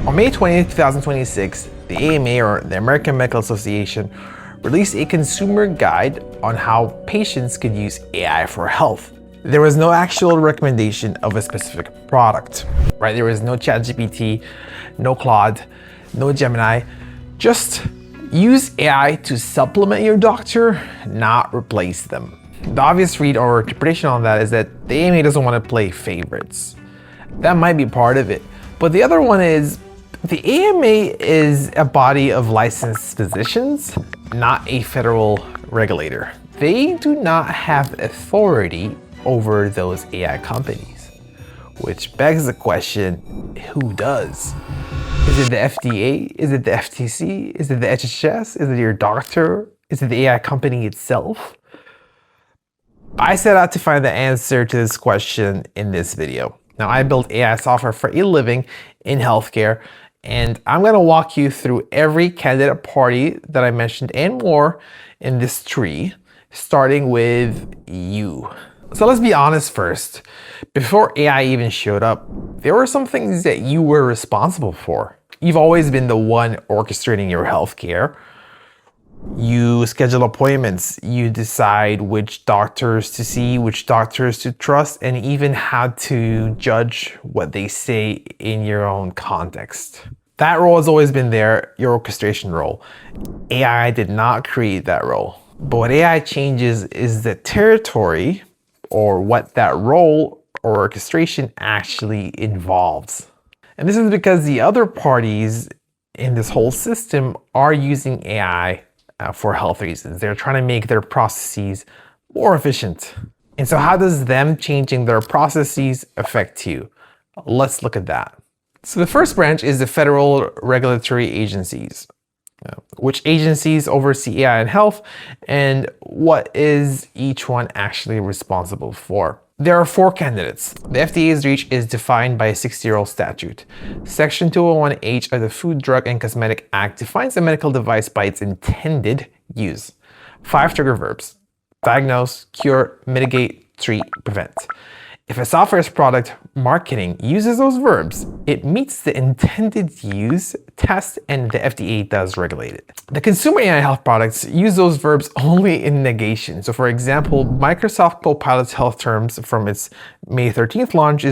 On May 20th, 2026, the AMA, or the American Medical Association, released a consumer guide on how patients could use AI for health. There was no actual recommendation of a specific product, right? There was no ChatGPT, no Claude, no Gemini. Just use AI to supplement your doctor, not replace them. The obvious read or interpretation on that is that the AMA doesn't want to play favorites. That might be part of it. But the other one is the AMA is a body of licensed physicians, not a federal regulator. They do not have authority over those AI companies, which begs the question, who does? Is it the FDA? Is it the FTC? Is it the HHS? Is it your doctor? Is it the AI company itself? I set out to find the answer to this question in this video. Now, I build AI software for a living in healthcare, and I'm going to walk you through every candidate party that I mentioned and more in this tree, starting with you. So let's be honest first. Before AI even showed up, there were some things that you were responsible for. You've always been the one orchestrating your healthcare. You schedule appointments, you decide which doctors to see, which doctors to trust, and even how to judge what they say in your own context. That role has always been there, your orchestration role. AI did not create that role. But what AI changes is the territory, or what that role or orchestration actually involves. And this is because the other parties in this whole system are using AI for health reasons. They're trying to make their processes more efficient. And so how does them changing their processes affect you? Let's look at that. So the first branch is the federal regulatory agencies. Which agencies oversee AI and health, and what is each one actually responsible for? There are 4 candidates. The FDA's reach is defined by a 60-year-old statute. Section 201H of the Food, Drug, and Cosmetic Act defines a medical device by its intended use. 5 trigger verbs: diagnose, cure, mitigate, treat, prevent. If a software's product marketing uses those verbs, it meets the intended use test and the FDA does regulate it. The consumer AI health products use those verbs only in negation. So for example, Microsoft Copilot's health terms from its May 13th launch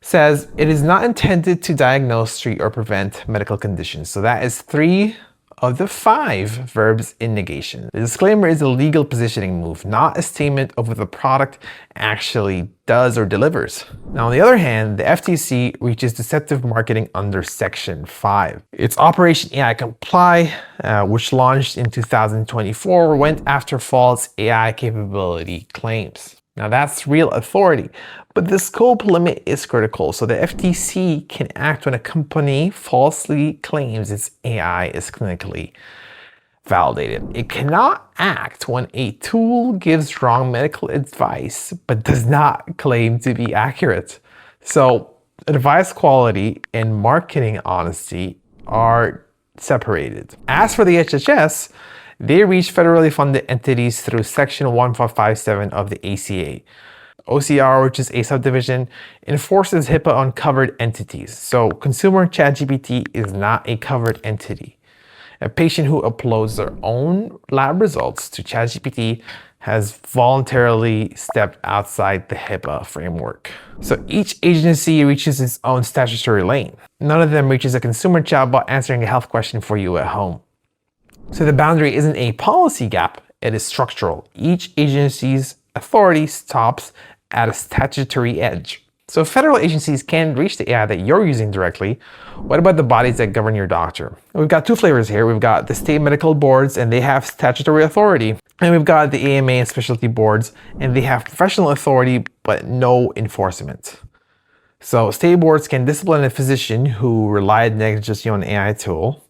says it is not intended to diagnose, treat, or prevent medical conditions. So that is 3 of the 5 verbs in negation. The disclaimer is a legal positioning move, not a statement of what the product actually does or delivers. Now, on the other hand, the FTC reaches deceptive marketing under Section 5. Its Operation AI Comply, which launched in 2024, went after false AI capability claims. Now that's real authority, but the scope limit is critical. So the FTC can act when a company falsely claims its AI is clinically validated. It cannot act when a tool gives wrong medical advice, but does not claim to be accurate. So advice quality and marketing honesty are separated. As for the HHS, they reach federally funded entities through Section 1557 of the ACA. OCR, which is a subdivision, enforces HIPAA on covered entities. So consumer ChatGPT is not a covered entity. A patient who uploads their own lab results to ChatGPT has voluntarily stepped outside the HIPAA framework. So each agency reaches its own statutory lane. None of them reaches a consumer chatbot answering a health question for you at home. So the boundary isn't a policy gap, it is structural. Each agency's authority stops at a statutory edge. So federal agencies can reach the AI that you're using directly. What about the bodies that govern your doctor? We've got 2 flavors here. We've got the state medical boards, and they have statutory authority. And we've got the AMA and specialty boards, and they have professional authority, but no enforcement. So state boards can discipline a physician who relied negligently on an AI tool.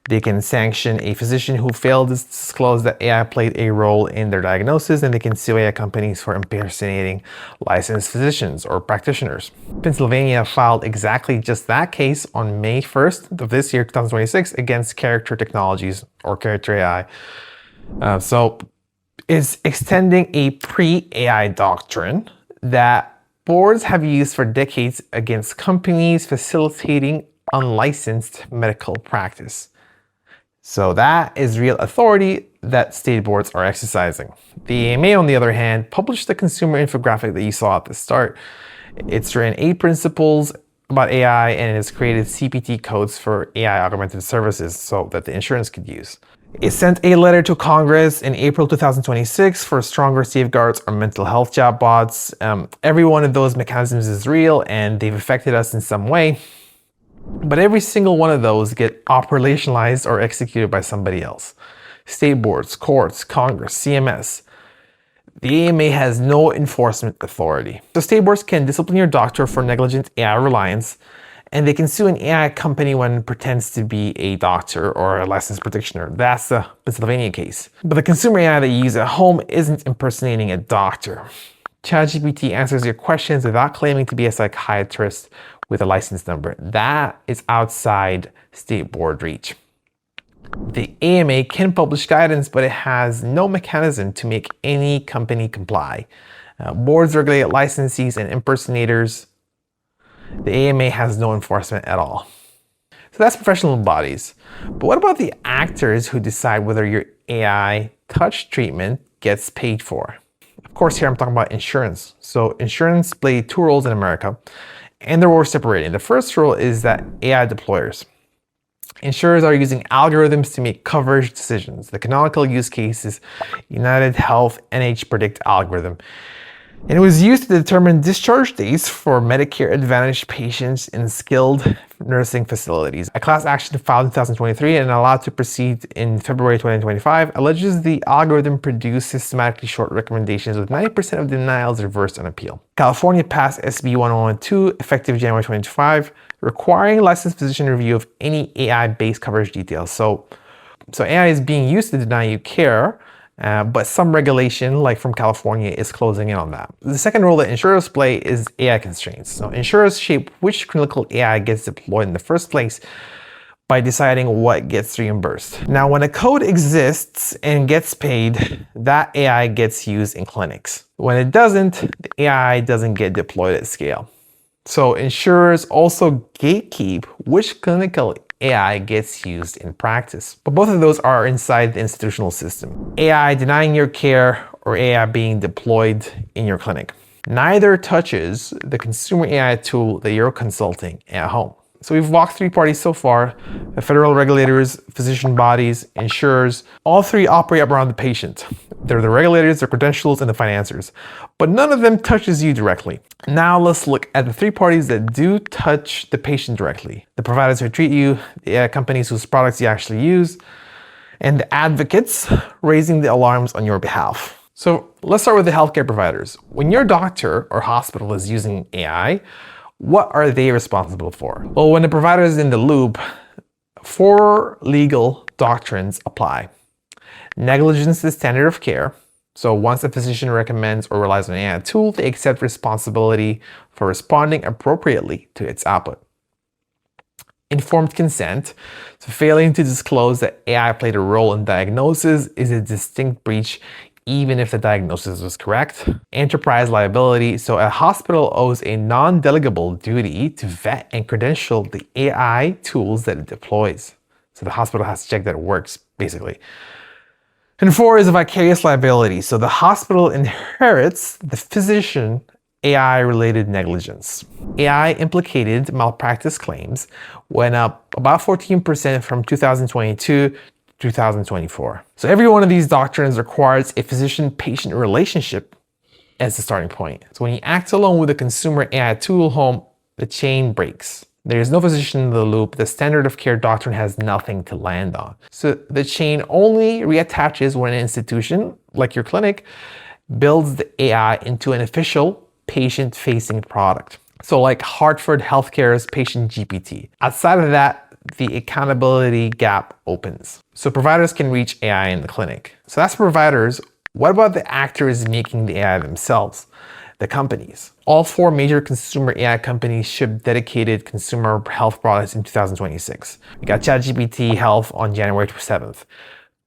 They can sanction a physician who failed to disclose that AI played a role in their diagnosis, and they can sue AI companies for impersonating licensed physicians or practitioners. Pennsylvania filed exactly just that case on May 1st of this year, 2026, against Character Technologies, or Character AI. So it's extending a pre-AI doctrine that boards have used for decades against companies facilitating unlicensed medical practice. So that is real authority that state boards are exercising. The AMA, on the other hand, published the consumer infographic that you saw at the start. It's written 8 principles about AI, and it has created CPT codes for AI augmented services so that the insurance could use. It sent a letter to Congress in April 2026 for stronger safeguards on mental health chatbots. Every one of those mechanisms is real and they've affected us in some way, but every single one of those get operationalized or executed by somebody else. State boards, courts, Congress, CMS. The AMA has no enforcement authority. So state boards can discipline your doctor for negligent AI reliance, and they can sue an AI company when it pretends to be a doctor or a licensed practitioner. That's the Pennsylvania case. But the consumer AI that you use at home isn't impersonating a doctor. ChatGPT answers your questions without claiming to be a psychiatrist with a license number. That is outside state board reach. The AMA can publish guidance, but it has no mechanism to make any company comply. Boards regulate licensees and impersonators. The AMA has no enforcement at all. So that's professional bodies. But what about the actors who decide whether your AI touch treatment gets paid for? Of course, here I'm talking about insurance. So insurance play 2 roles in America, and they're all separated. The first role is that AI deployers. Insurers are using algorithms to make coverage decisions. The canonical use case is United Health NH Predict algorithm. And it was used to determine discharge dates for Medicare Advantage patients in skilled nursing facilities. A class action filed in 2023 and allowed to proceed in February 2025 alleges the algorithm produced systematically short recommendations with 90% of denials reversed on appeal. California passed SB 1112 effective January 2025, requiring licensed physician review of any AI-based coverage details. So AI is being used to deny you care, but some regulation, like from California, is closing in on that. The second role that insurers play is AI constraints. So insurers shape which clinical AI gets deployed in the first place by deciding what gets reimbursed. Now, when a code exists and gets paid, that AI gets used in clinics. When it doesn't, the AI doesn't get deployed at scale. So insurers also gatekeep which clinical AI gets used in practice. But both of those are inside the institutional system. AI denying your care or AI being deployed in your clinic. Neither touches the consumer AI tool that you're consulting at home. So we've walked 3 parties so far: the federal regulators, physician bodies, insurers. All 3 operate around the patient. They're the regulators, the credentials, and the financiers. But none of them touches you directly. Now let's look at the 3 parties that do touch the patient directly: the providers who treat you, the AI companies whose products you actually use, and the advocates raising the alarms on your behalf. So let's start with the healthcare providers. When your doctor or hospital is using AI, what are they responsible for? Well, when the provider is in the loop, 4 legal doctrines apply. Negligence is the standard of care. So once a physician recommends or relies on an AI tool, they accept responsibility for responding appropriately to its output. Informed consent, so failing to disclose that AI played a role in diagnosis is a distinct breach even if the diagnosis was correct. Enterprise liability, so a hospital owes a non-delegable duty to vet and credential the AI tools that it deploys. So the hospital has to check that it works, basically. And 4 is a vicarious liability. So the hospital inherits the physician AI-related negligence. AI implicated malpractice claims went up about 14% from 2022 to 2024. So every one of these doctrines requires a physician-patient relationship as the starting point. So when you act alone with a consumer AI tool home, the chain breaks. There is no physician in the loop. The standard of care doctrine has nothing to land on. So the chain only reattaches when an institution, like your clinic, builds the AI into an official patient-facing product. So like Hartford Healthcare's Patient GPT. Outside of that, the accountability gap opens. So providers can reach AI in the clinic. So that's providers. What about the actors making the AI themselves? The companies. All 4 major consumer AI companies ship dedicated consumer health products in 2026. We got ChatGPT Health on January 7th,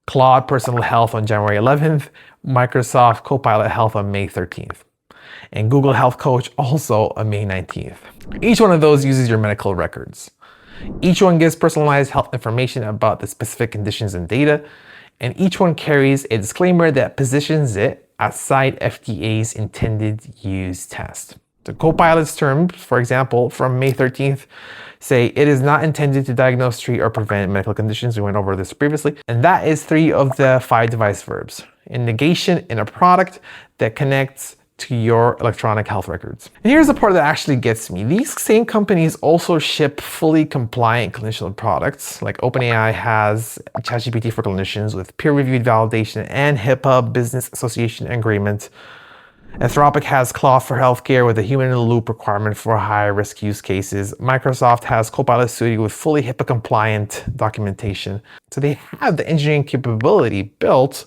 Claude Personal Health on January 11th, Microsoft Copilot Health on May 13th, and Google Health Coach also on May 19th. Each one of those uses your medical records. Each one gives personalized health information about the specific conditions and data, and each one carries a disclaimer that positions it outside FDA's intended use test. The Copilot's terms, for example, from May 13th, say it is not intended to diagnose, treat, or prevent medical conditions. We went over this previously. And that is 3 of the 5 device verbs. In negation, in a product that connects to your electronic health records. And here's the part that actually gets me. These same companies also ship fully compliant clinician products, like OpenAI has ChatGPT for clinicians with peer-reviewed validation and HIPAA Business Association agreement. Anthropic has Claude for healthcare with a human-in-the-loop requirement for high-risk use cases. Microsoft has Copilot Studio with fully HIPAA-compliant documentation. So they have the engineering capability built,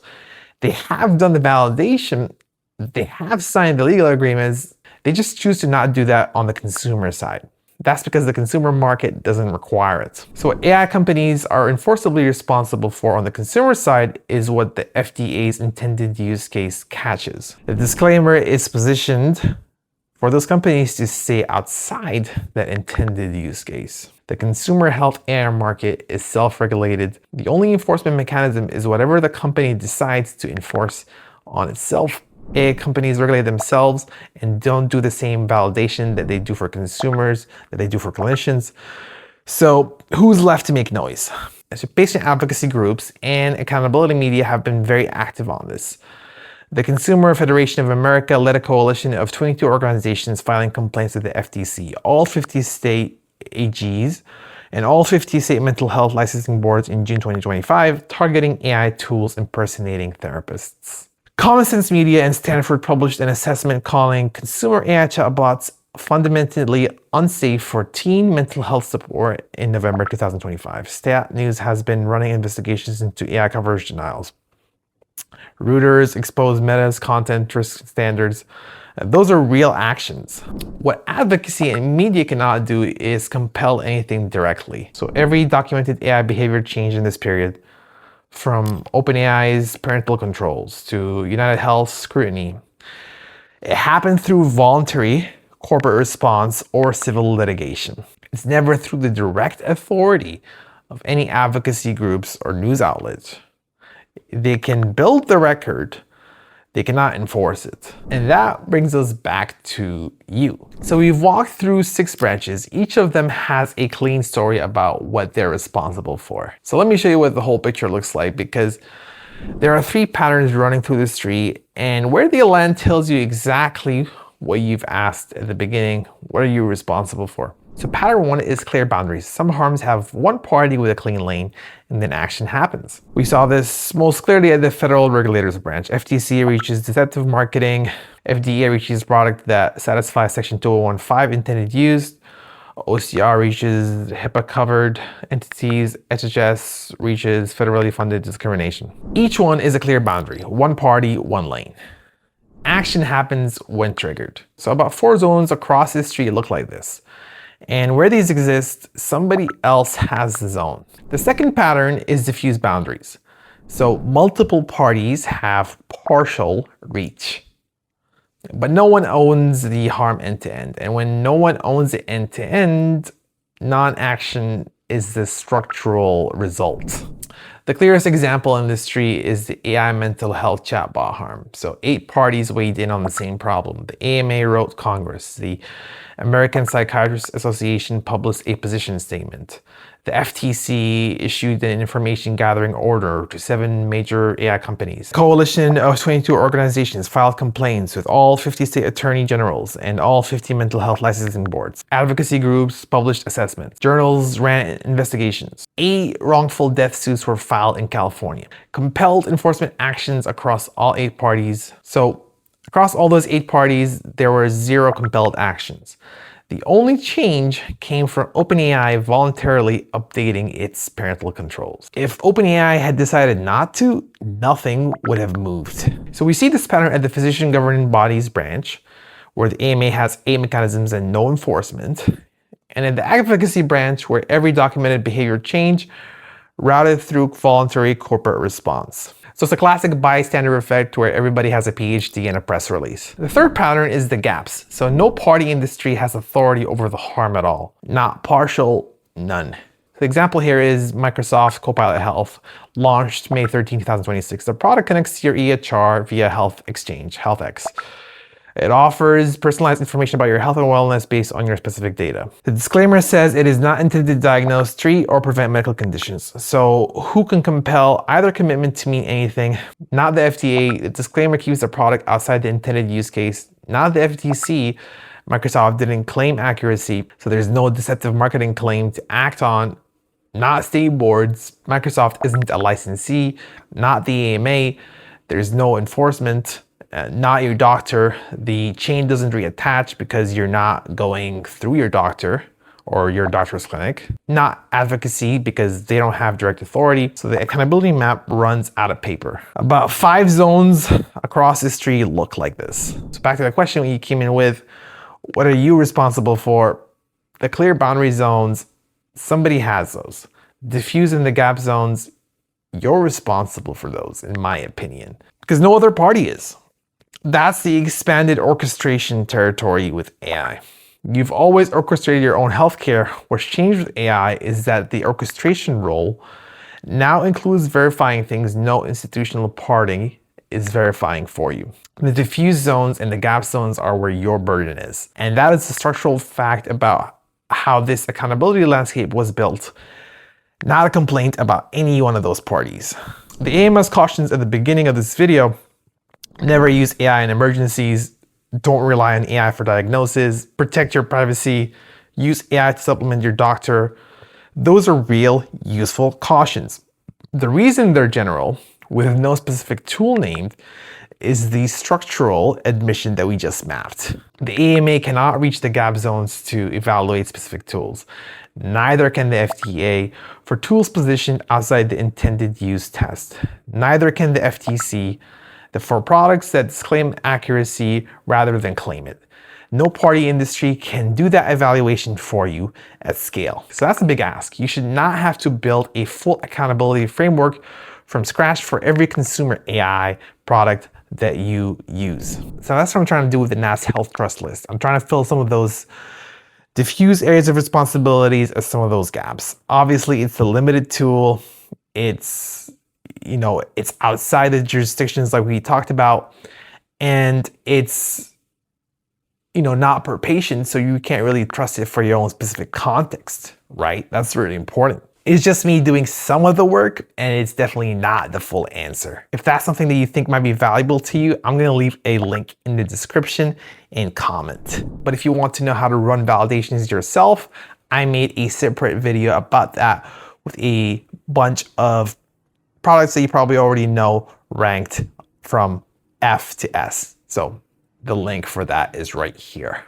they have done the validation, they have signed the legal agreements, they just choose to not do that on the consumer side. That's because the consumer market doesn't require it. So what AI companies are enforceably responsible for on the consumer side is what the FDA's intended use case catches. The disclaimer is positioned for those companies to stay outside that intended use case. The consumer health AI market is self-regulated. The only enforcement mechanism is whatever the company decides to enforce on itself. AI companies regulate themselves and don't do the same validation that they do for consumers, that they do for clinicians. So who's left to make noise? So patient advocacy groups and accountability media have been very active on this. The Consumer Federation of America led a coalition of 22 organizations filing complaints with the FTC, all 50 state AGs, and all 50 state mental health licensing boards in June 2025, targeting AI tools impersonating therapists. Common Sense Media and Stanford published an assessment calling consumer AI chatbots fundamentally unsafe for teen mental health support in November 2025. Stat News has been running investigations into AI coverage denials. Reuters exposed Meta's content risk standards. Those are real actions. What advocacy and media cannot do is compel anything directly. So every documented AI behavior change in this period, from OpenAI's parental controls to United Health's scrutiny, it happened through voluntary corporate response or civil litigation. It's never through the direct authority of any advocacy groups or news outlets. They can build the record, they cannot enforce it. And that brings us back to you. So we've walked through 6 branches. Each of them has a clean story about what they're responsible for. So let me show you what the whole picture looks like, because there are 3 patterns running through this tree, and where they land tells you exactly what you've asked at the beginning. What are you responsible for? So pattern 1 is clear boundaries. Some harms have one party with a clean lane, and then action happens. We saw this most clearly at the federal regulators branch. FTC reaches deceptive marketing. FDA reaches product that satisfies section 2015 intended use. OCR reaches HIPAA covered entities. HHS reaches federally funded discrimination. Each one is a clear boundary. One party, one lane. Action happens when triggered. So about 4 zones across this tree look like this. And where these exist, somebody else has the zone. The second pattern is diffuse boundaries. So multiple parties have partial reach, but no one owns the harm end to end. And when no one owns it end to end, non-action is the structural result. The clearest example in this tree is the AI mental health chatbot harm. So 8 parties weighed in on the same problem. The AMA wrote Congress. The American Psychiatrists Association published a position statement. The FTC issued an information gathering order to 7 major AI companies. A coalition of 22 organizations filed complaints with all 50 state attorney generals and all 50 mental health licensing boards. Advocacy groups published assessments. Journals ran investigations. 8 wrongful death suits were filed in California. Compelled enforcement actions across all 8 parties. So across all those 8 parties, there were 0 compelled actions. The only change came from OpenAI voluntarily updating its parental controls. If OpenAI had decided not to, nothing would have moved. So we see this pattern at the physician governing bodies branch, where the AMA has 8 mechanisms and no enforcement, and at the advocacy branch, where every documented behavior change routed through voluntary corporate response. So it's a classic bystander effect where everybody has a PhD and a press release. The third pattern is the gaps. So no party in this tree has authority over the harm at all. Not partial, None. The example here is Microsoft Copilot Health, launched May 13, 2026. The product connects to your EHR via Health Exchange, HealthX. It offers personalized information about your health and wellness based on your specific data. The disclaimer says it is not intended to diagnose, treat, or prevent medical conditions. So who can compel either commitment to mean anything? Not the FDA. The disclaimer keeps the product outside the intended use case. Not the FTC. Microsoft didn't claim accuracy, so there's no deceptive marketing claim to act on. Not state boards. Microsoft isn't a licensee. Not the AMA. There's no enforcement. Not your doctor. The chain doesn't reattach because you're not going through your doctor or your doctor's clinic. Not advocacy because they don't have direct authority. So the accountability map runs out of paper. About 5 zones across this tree look like this. So back to the question you came in with, what are you responsible for? The clear boundary zones, somebody has those. Diffuse and the gap zones, you're responsible for those, in my opinion, because no other party is. That's the expanded orchestration territory with AI. You've always orchestrated your own healthcare. What's changed with AI is that the orchestration role now includes verifying things no institutional party is verifying for you. The diffuse zones and the gap zones are where your burden is. And that is the structural fact about how this accountability landscape was built, not a complaint about any one of those parties. The AMS cautions at the beginning of this video: never use AI in emergencies. Don't rely on AI for diagnosis. Protect your privacy. Use AI to supplement your doctor. Those are real, useful cautions. The reason they're general, with no specific tool named, is the structural admission that we just mapped. The AMA cannot reach the gap zones to evaluate specific tools. Neither can the FDA for tools positioned outside the intended use test. Neither can the FTC for products that disclaim accuracy rather than claim it. No party industry can do that evaluation for you at scale. So that's a big ask. You should not have to build a full accountability framework from scratch for every consumer AI product that you use. So that's what I'm trying to do with the NAS Health Trust list. I'm trying to fill some of those diffuse areas of responsibilities as some of those gaps. Obviously, it's a limited tool. It's outside the jurisdictions like we talked about, and it's, not per patient, so you can't really trust it for your own specific context, right? That's really important. It's just me doing some of the work, and it's definitely not the full answer. If that's something that you think might be valuable to you, I'm gonna leave a link in the description and comment. But if you want to know how to run validations yourself, I made a separate video about that with a bunch of products that you probably already know ranked from F to S. So the link for that is right here.